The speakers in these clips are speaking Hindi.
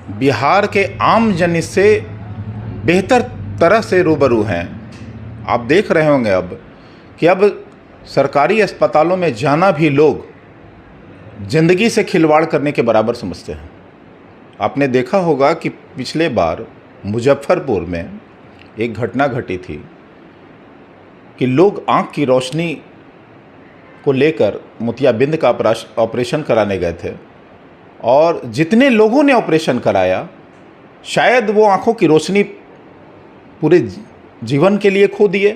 बिहार के आम जन इससे बेहतर तरह से रूबरू हैं। आप देख रहे होंगे अब कि अब सरकारी अस्पतालों में जाना भी लोग ज़िंदगी से खिलवाड़ करने के बराबर समझते हैं। आपने देखा होगा कि पिछले बार मुजफ्फरपुर में एक घटना घटी थी कि लोग आँख की रोशनी को लेकर मोतियाबिंद का ऑपरेशन कराने गए थे और जितने लोगों ने ऑपरेशन कराया शायद वो आँखों की रोशनी पूरे जीवन के लिए खो दिए।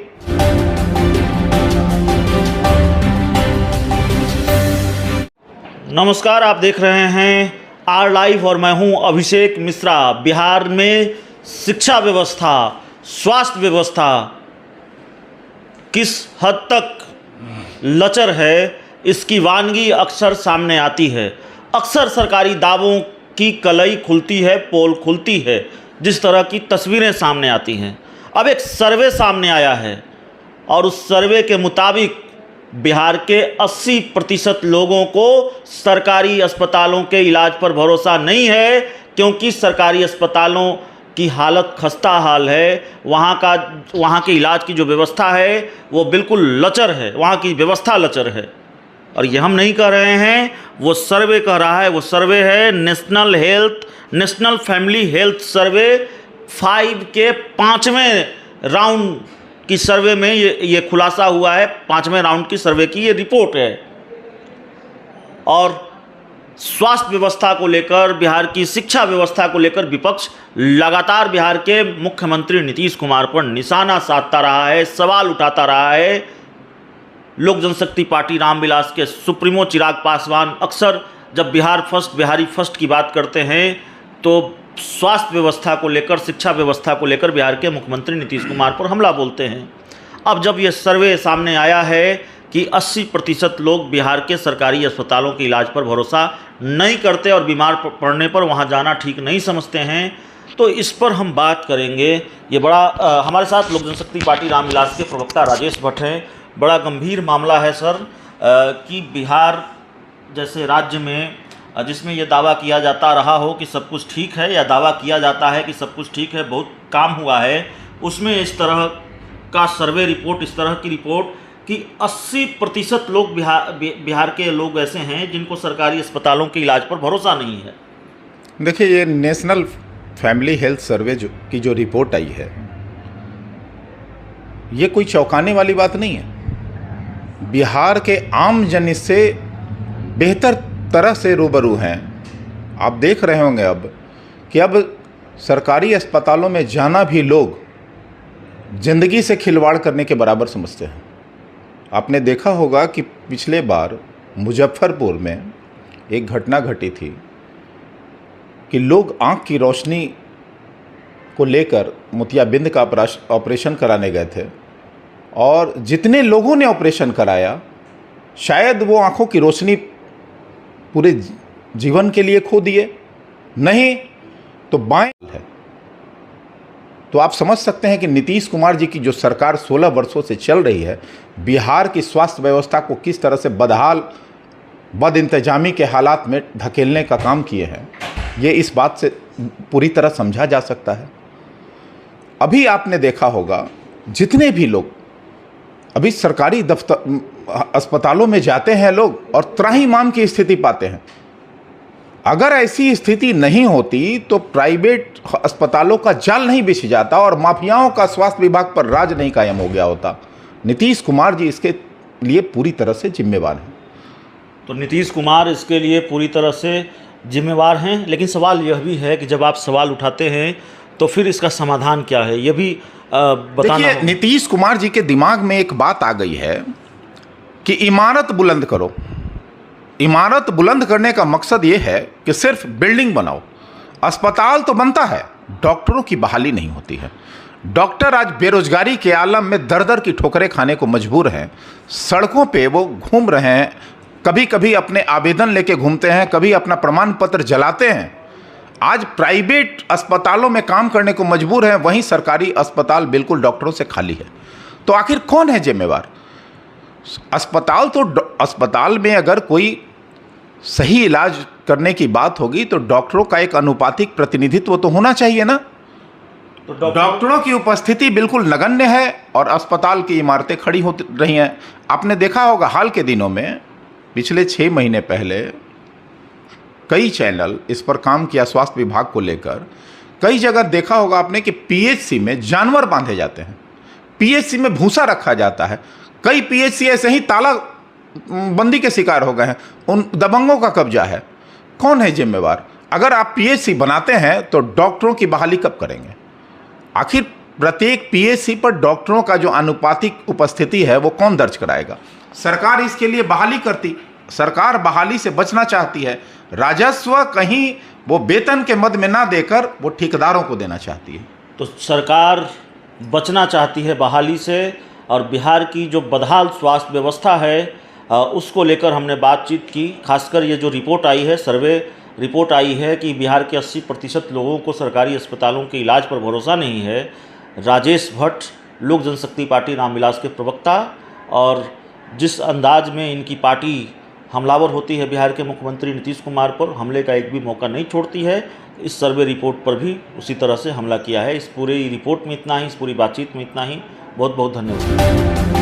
नमस्कार, आप देख रहे हैं आर लाइव और मैं हूं अभिषेक मिश्रा। बिहार में शिक्षा व्यवस्था, स्वास्थ्य व्यवस्था किस हद तक लचर है, इसकी वानगी अक्सर सामने आती है। अक्सर सरकारी दावों की कलई खुलती है, पोल खुलती है, जिस तरह की तस्वीरें सामने आती हैं। अब एक सर्वे सामने आया है और उस सर्वे के मुताबिक बिहार के 80% लोगों को सरकारी अस्पतालों के इलाज पर भरोसा नहीं है, क्योंकि सरकारी अस्पतालों की हालत खस्ता हाल है। वहाँ के इलाज की जो व्यवस्था है वो बिल्कुल लचर है, वहाँ की व्यवस्था लचर है। और ये हम नहीं कह रहे हैं, वो सर्वे कह रहा है। वो सर्वे है नेशनल फैमिली हेल्थ सर्वे 5 के 5वें राउंड की सर्वे में ये खुलासा हुआ है। 5वें राउंड की सर्वे की ये रिपोर्ट है। और स्वास्थ्य व्यवस्था को लेकर, बिहार की शिक्षा व्यवस्था को लेकर विपक्ष लगातार बिहार के मुख्यमंत्री नीतीश कुमार पर निशाना साधता रहा है, सवाल उठाता रहा है। लोक जनशक्ति पार्टी रामविलास के सुप्रीमो चिराग पासवान अक्सर जब बिहारी फर्स्ट की बात करते हैं तो स्वास्थ्य व्यवस्था को लेकर, शिक्षा व्यवस्था को लेकर बिहार के मुख्यमंत्री नीतीश कुमार पर हमला बोलते हैं। अब जब ये सर्वे सामने आया है कि 80% लोग बिहार के सरकारी अस्पतालों के इलाज पर भरोसा नहीं करते और बीमार पड़ने पर वहाँ जाना ठीक नहीं समझते हैं, तो इस पर हम बात करेंगे। ये बड़ा हमारे साथ लोक जनशक्ति पार्टी रामविलास के प्रवक्ता राजेश भट्ट हैं। बड़ा गंभीर मामला है सर कि बिहार जैसे राज्य में जिसमें ये दावा किया जाता रहा हो कि सब कुछ ठीक है, या दावा किया जाता है कि सब कुछ ठीक है, बहुत काम हुआ है, उसमें इस तरह का सर्वे रिपोर्ट, इस तरह की रिपोर्ट कि 80% लोग बिहार के लोग ऐसे हैं जिनको सरकारी अस्पतालों के इलाज पर भरोसा नहीं है। देखिए, ये नेशनल फैमिली हेल्थ सर्वे की जो रिपोर्ट आई है, ये कोई चौंकाने वाली बात नहीं है। बिहार के आम जन इससे बेहतर तरह से रूबरू हैं। आप देख रहे होंगे अब कि अब सरकारी अस्पतालों में जाना भी लोग ज़िंदगी से खिलवाड़ करने के बराबर समझते हैं। आपने देखा होगा कि पिछले बार मुजफ्फरपुर में एक घटना घटी थी कि लोग आँख की रोशनी को लेकर मोतियाबिंद का ऑपरेशन कराने गए थे और जितने लोगों ने ऑपरेशन कराया शायद वो आँखों की रोशनी पूरे जीवन के लिए खो दिए, नहीं तो बाएं है। तो आप समझ सकते हैं कि नीतीश कुमार जी की जो सरकार 16 वर्षों से चल रही है, बिहार की स्वास्थ्य व्यवस्था को किस तरह से बदइंतजामी के हालात में धकेलने का काम किए हैं, ये इस बात से पूरी तरह समझा जा सकता है। अभी आपने देखा होगा जितने भी लोग अभी सरकारी अस्पतालों में जाते हैं लोग और त्राहिमाम की स्थिति पाते हैं। अगर ऐसी स्थिति नहीं होती तो प्राइवेट अस्पतालों का जाल नहीं बिछ जाता और माफियाओं का स्वास्थ्य विभाग पर राज नहीं कायम हो गया होता। नीतीश कुमार जी इसके लिए पूरी तरह से जिम्मेवार हैं। तो नीतीश कुमार इसके लिए पूरी तरह से जिम्मेवार हैं, लेकिन सवाल यह भी है कि जब आप सवाल उठाते हैं तो फिर इसका समाधान क्या है, ये भी बताना। देखिए, नीतीश कुमार जी के दिमाग में एक बात आ गई है कि इमारत बुलंद करो। इमारत बुलंद करने का मकसद ये है कि सिर्फ बिल्डिंग बनाओ। अस्पताल तो बनता है, डॉक्टरों की बहाली नहीं होती है। डॉक्टर आज बेरोजगारी के आलम में दर दर की ठोकरें खाने को मजबूर हैं। सड़कों पे वो घूम रहे हैं, कभी कभी अपने आवेदन लेके घूमते हैं, कभी अपना प्रमाण पत्र जलाते हैं। आज प्राइवेट अस्पतालों में काम करने को मजबूर हैं, वहीं सरकारी अस्पताल बिल्कुल डॉक्टरों से खाली है। तो आखिर कौन है जिम्मेवार? अस्पताल में अगर कोई सही इलाज करने की बात होगी तो डॉक्टरों का एक अनुपातिक प्रतिनिधित्व तो होना चाहिए ना। तो डॉक्टरों की उपस्थिति बिल्कुल नगण्य है और अस्पताल की इमारतें खड़ी हो रही हैं। आपने देखा होगा हाल के दिनों में, पिछले 6 महीने पहले कई चैनल इस पर काम किया स्वास्थ्य विभाग को लेकर। कई जगह देखा होगा आपने कि पीएचसी में जानवर बांधे जाते हैं, पीएचसी में भूसा रखा जाता है। कई पीएचसी ऐसे ही ताला बंदी के शिकार हो गए हैं, उन दबंगों का कब्जा है। कौन है जिम्मेवार? अगर आप पीएचसी बनाते हैं तो डॉक्टरों की बहाली कब करेंगे? आखिर प्रत्येक पीएचसी पर डॉक्टरों का जो आनुपातिक उपस्थिति है वो कौन दर्ज कराएगा? सरकार इसके लिए बहाली करती। सरकार बहाली से बचना चाहती है, राजस्व कहीं वो वेतन के मद में ना देकर वो ठेकेदारों को देना चाहती है। तो सरकार बचना चाहती है बहाली से, और बिहार की जो बदहाल स्वास्थ्य व्यवस्था है उसको लेकर हमने बातचीत की। खासकर ये जो रिपोर्ट आई है, सर्वे रिपोर्ट आई है कि बिहार के 80% लोगों को सरकारी अस्पतालों के इलाज पर भरोसा नहीं है। राजेश भट्ट, लोक जनशक्ति पार्टी रामविलास के प्रवक्ता, और जिस अंदाज में इनकी पार्टी हमलावर होती है बिहार के मुख्यमंत्री नीतीश कुमार पर, हमले का एक भी मौका नहीं छोड़ती है, इस सर्वे रिपोर्ट पर भी उसी तरह से हमला किया है। इस पूरी रिपोर्ट में इतना ही, इस पूरी बातचीत में इतना ही। बहुत बहुत धन्यवाद।